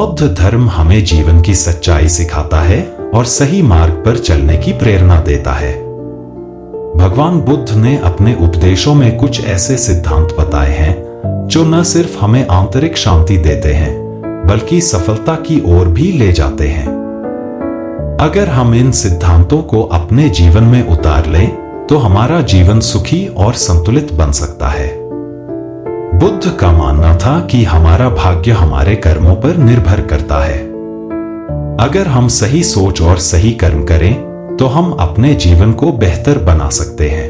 बौद्ध धर्म हमें जीवन की सच्चाई सिखाता है और सही मार्ग पर चलने की प्रेरणा देता है। भगवान बुद्ध ने अपने उपदेशों में कुछ ऐसे सिद्धांत बताए हैं जो न सिर्फ हमें आंतरिक शांति देते हैं बल्कि सफलता की ओर भी ले जाते हैं। अगर हम इन सिद्धांतों को अपने जीवन में उतार लें तो हमारा जीवन सुखी और संतुलित बन सकता है। बुद्ध का मानना था कि हमारा भाग्य हमारे कर्मों पर निर्भर करता है। अगर हम सही सोच और सही कर्म करें तो हम अपने जीवन को बेहतर बना सकते हैं।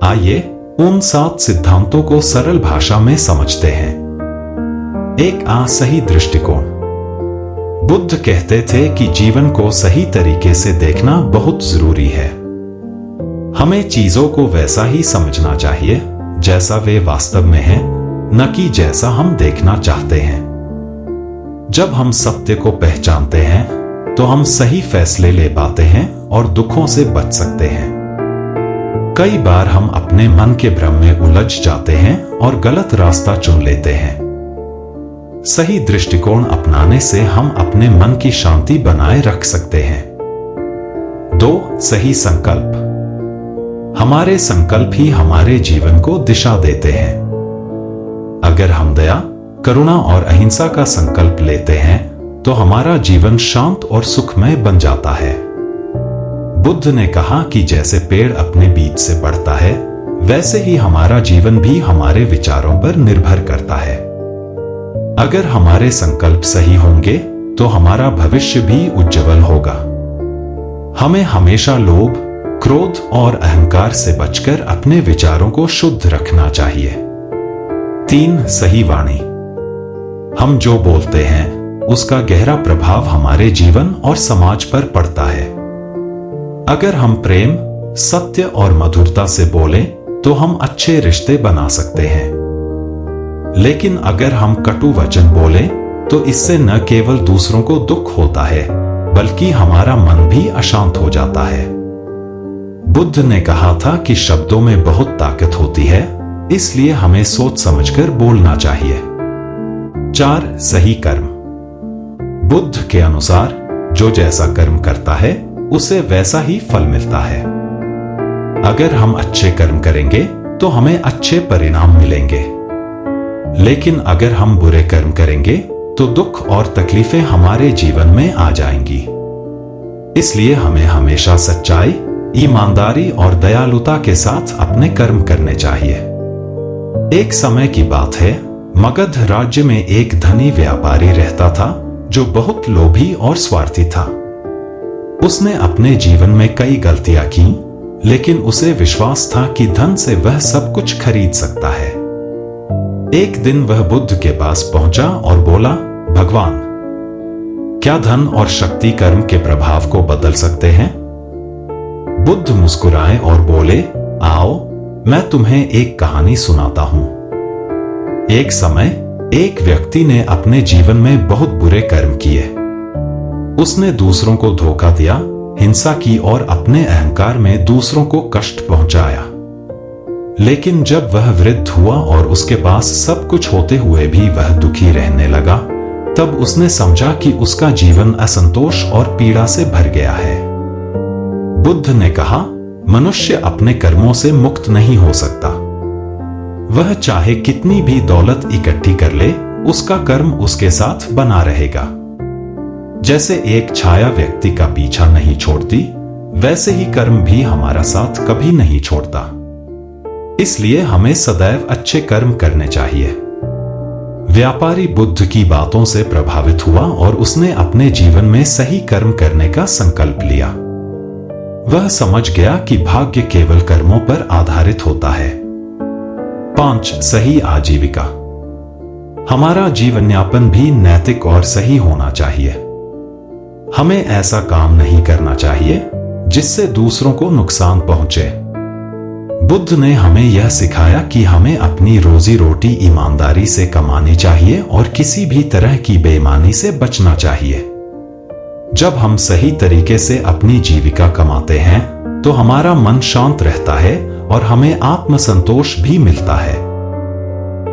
आइए उन 7 सिद्धांतों को सरल भाषा में समझते हैं। एक सही दृष्टिकोण। बुद्ध कहते थे कि जीवन को सही तरीके से देखना बहुत जरूरी है। हमें चीजों को वैसा ही समझना चाहिए जैसा वे वास्तव में हैं, न कि जैसा हम देखना चाहते हैं। जब हम सत्य को पहचानते हैं तो हम सही फैसले ले पाते हैं और दुखों से बच सकते हैं। कई बार हम अपने मन के भ्रम में उलझ जाते हैं और गलत रास्ता चुन लेते हैं। सही दृष्टिकोण अपनाने से हम अपने मन की शांति बनाए रख सकते हैं। 2 सही संकल्प। हमारे संकल्प ही हमारे जीवन को दिशा देते हैं। अगर हम दया, करुणा और अहिंसा का संकल्प लेते हैं तो हमारा जीवन शांत और सुखमय बन जाता है। बुद्ध ने कहा कि जैसे पेड़ अपने बीज से बढ़ता है वैसे ही हमारा जीवन भी हमारे विचारों पर निर्भर करता है। अगर हमारे संकल्प सही होंगे तो हमारा भविष्य भी उज्जवल होगा। हमें हमेशा लोभ, क्रोध और अहंकार से बचकर अपने विचारों को शुद्ध रखना चाहिए। 3 सही वाणी। हम जो बोलते हैं उसका गहरा प्रभाव हमारे जीवन और समाज पर पड़ता है। अगर हम प्रेम, सत्य और मधुरता से बोलें तो हम अच्छे रिश्ते बना सकते हैं। लेकिन अगर हम कटु वचन बोलें तो इससे न केवल दूसरों को दुख होता है बल्कि हमारा मन भी अशांत हो जाता है। बुद्ध ने कहा था कि शब्दों में बहुत ताकत होती है, इसलिए हमें सोच समझकर बोलना चाहिए। 4 सही कर्म। बुद्ध के अनुसार जो जैसा कर्म करता है उसे वैसा ही फल मिलता है। अगर हम अच्छे कर्म करेंगे तो हमें अच्छे परिणाम मिलेंगे, लेकिन अगर हम बुरे कर्म करेंगे तो दुख और तकलीफें हमारे जीवन में आ जाएंगी। इसलिए हमें हमेशा सच्चाई, ईमानदारी और दयालुता के साथ अपने कर्म करने चाहिए। एक समय की बात है, मगध राज्य में एक धनी व्यापारी रहता था जो बहुत लोभी और स्वार्थी था। उसने अपने जीवन में कई गलतियां की, लेकिन उसे विश्वास था कि धन से वह सब कुछ खरीद सकता है। एक दिन वह बुद्ध के पास पहुंचा और बोला, भगवान, क्या धन और शक्ति कर्म के प्रभाव को बदल सकते हैं? बुद्ध मुस्कुराए और बोले, आओ मैं तुम्हें एक कहानी सुनाता हूं। एक समय एक व्यक्ति ने अपने जीवन में बहुत बुरे कर्म किए। उसने दूसरों को धोखा दिया, हिंसा की और अपने अहंकार में दूसरों को कष्ट पहुंचाया। लेकिन जब वह वृद्ध हुआ और उसके पास सब कुछ होते हुए भी वह दुखी रहने लगा, तब उसने समझा कि उसका जीवन असंतोष और पीड़ा से भर गया है। बुद्ध ने कहा, मनुष्य अपने कर्मों से मुक्त नहीं हो सकता। वह चाहे कितनी भी दौलत इकट्ठी कर ले, उसका कर्म उसके साथ बना रहेगा। जैसे एक छाया व्यक्ति का पीछा नहीं छोड़ती, वैसे ही कर्म भी हमारा साथ कभी नहीं छोड़ता। इसलिए हमें सदैव अच्छे कर्म करने चाहिए। व्यापारी बुद्ध की बातों से प्रभावित हुआ और उसने अपने जीवन में सही कर्म करने का संकल्प लिया। वह समझ गया कि भाग्य केवल कर्मों पर आधारित होता है। 5 सही आजीविका। हमारा जीवन यापन भी नैतिक और सही होना चाहिए। हमें ऐसा काम नहीं करना चाहिए जिससे दूसरों को नुकसान पहुंचे। बुद्ध ने हमें यह सिखाया कि हमें अपनी रोजी रोटी ईमानदारी से कमानी चाहिए और किसी भी तरह की बेईमानी से बचना चाहिए। जब हम सही तरीके से अपनी जीविका कमाते हैं तो हमारा मन शांत रहता है और हमें आत्मसंतोष भी मिलता है।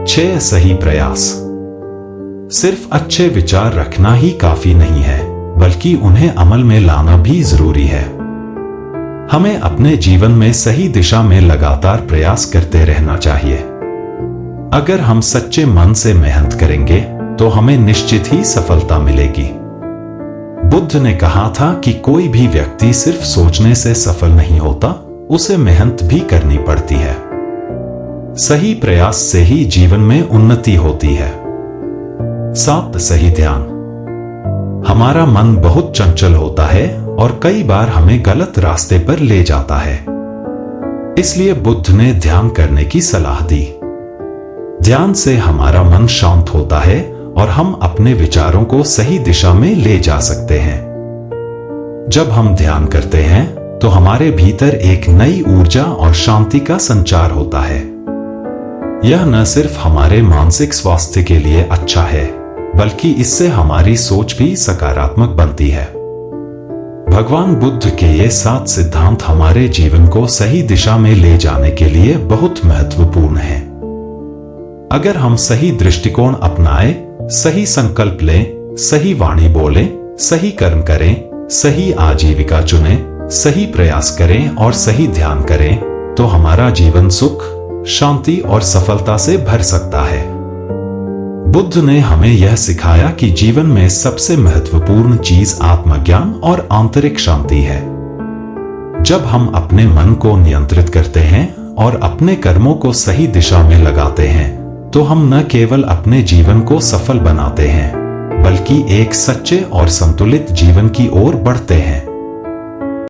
6 सही प्रयास। सिर्फ अच्छे विचार रखना ही काफी नहीं है, बल्कि उन्हें अमल में लाना भी जरूरी है। हमें अपने जीवन में सही दिशा में लगातार प्रयास करते रहना चाहिए। अगर हम सच्चे मन से मेहनत करेंगे तो हमें निश्चित ही सफलता मिलेगी। बुद्ध ने कहा था कि कोई भी व्यक्ति सिर्फ सोचने से सफल नहीं होता, उसे मेहनत भी करनी पड़ती है। सही प्रयास से ही जीवन में उन्नति होती है। 7. सही ध्यान। हमारा मन बहुत चंचल होता है और कई बार हमें गलत रास्ते पर ले जाता है। इसलिए बुद्ध ने ध्यान करने की सलाह दी। ध्यान से हमारा मन शांत होता है और हम अपने विचारों को सही दिशा में ले जा सकते हैं। जब हम ध्यान करते हैं तो हमारे भीतर एक नई ऊर्जा और शांति का संचार होता है। यह न सिर्फ हमारे मानसिक स्वास्थ्य के लिए अच्छा है, बल्कि इससे हमारी सोच भी सकारात्मक बनती है। भगवान बुद्ध के ये 7 सिद्धांत हमारे जीवन को सही दिशा में ले जाने के लिए बहुत महत्वपूर्ण हैं। अगर हम सही दृष्टिकोण अपनाएं, सही संकल्प लें, सही वाणी बोलें, सही कर्म करें, सही आजीविका चुनें, सही प्रयास करें और सही ध्यान करें, तो हमारा जीवन सुख, शांति और सफलता से भर सकता है। बुद्ध ने हमें यह सिखाया कि जीवन में सबसे महत्वपूर्ण चीज आत्मज्ञान और आंतरिक शांति है। जब हम अपने मन को नियंत्रित करते हैं और अपने कर्मों को सही दिशा में लगाते हैं, तो हम न केवल अपने जीवन को सफल बनाते हैं, बल्कि एक सच्चे और संतुलित जीवन की ओर बढ़ते हैं।